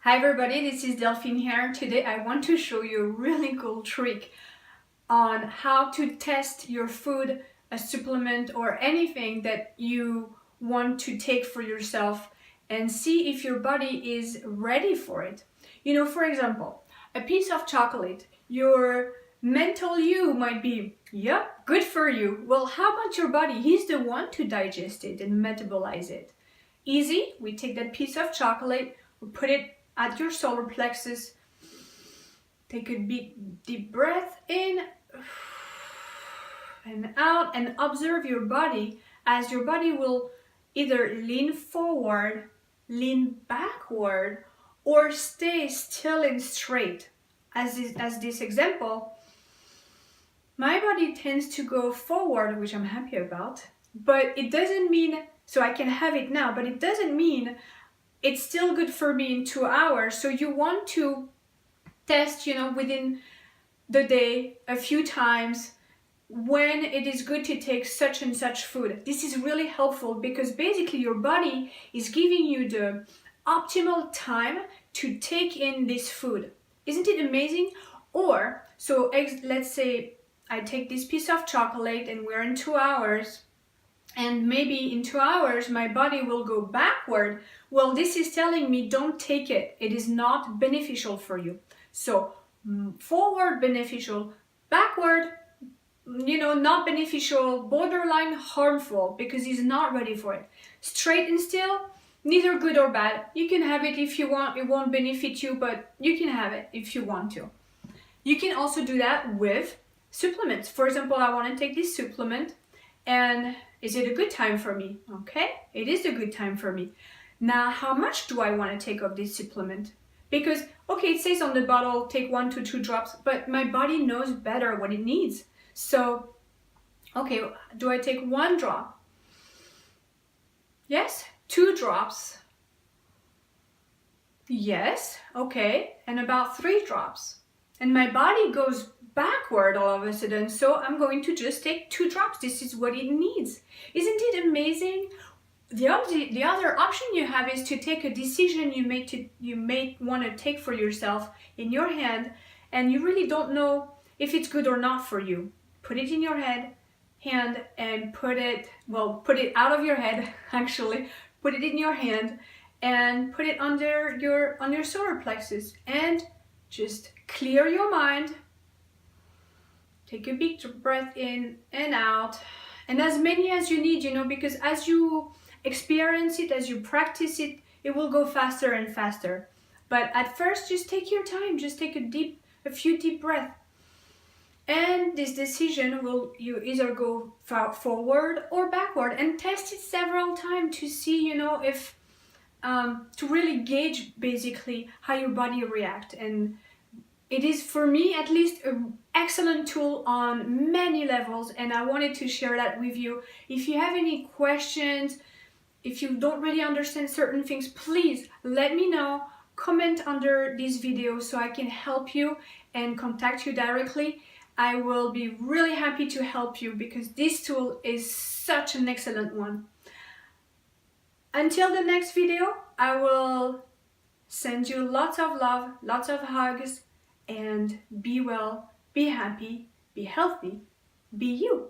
Hi everybody, this is Delphine here. Today I want to show you a really cool trick on how to test your food, a supplement or anything that you want to take for yourself and see if your body is ready for it. You know, for example, a piece of chocolate, your mental you might be, yeah, good for you. Well, how about your body? He's the one to digest it and metabolize it. Easy, we take that piece of chocolate, we put it at your solar plexus. Take a big deep breath in and out and observe your body as your body will either lean forward, lean backward, or stay still and straight. As this example, my body tends to go forward, which I'm happy about, but it doesn't mean, so I can have it now, but it doesn't mean it's still good for me in 2 hours. So you want to test, within the day a few times when it is good to take such and such food. This is really helpful because basically your body is giving you the optimal time to take in this food. Isn't it amazing? Or, so let's say I take this piece of chocolate and we're in 2 hours, and maybe in 2 hours my body will go backward. Well, this is telling me don't take it. It is not beneficial for you. So forward beneficial, backward, not beneficial, borderline harmful because he's not ready for it. Straight and still, neither good or bad. You can have it if you want. It won't benefit you, but you can have it if you want to. You can also do that with supplements. For example, I want to take this supplement, and is it a good time for me? Okay, it is a good time for me. Now, how much do I want to take of this supplement? Because, okay, it says on the bottle, take 1 to 2 drops, but my body knows better what it needs. So, okay, do I take 1 drop? Yes. 2 drops? Yes. Okay, and about 3 drops. And my body goes backward all of a sudden, so I'm going to just take 2 drops. This is what it needs. Isn't it amazing? The other option you have is to take a decision you may want to take for yourself in your hand, and you really don't know if it's good or not for you. Put it in your hand and put it out of your head actually. Put it in your hand and put it on your solar plexus and just clear your mind. Take a big breath in and out, and as many as you need, because as you experience it, as you practice it, it will go faster and faster. But at first, just take your time, just take a few deep breaths. And this decision will you either go forward or backward, and test it several times to see, if to really gauge basically how your body reacts. And it is, for me at least, an excellent tool on many levels, and I wanted to share that with you. If you have any questions, if you don't really understand certain things, please let me know. Comment under this video so I can help you and contact you directly. I will be really happy to help you because this tool is such an excellent one. Until the next video, I will send you lots of love, lots of hugs, and be well, be happy, be healthy, be you.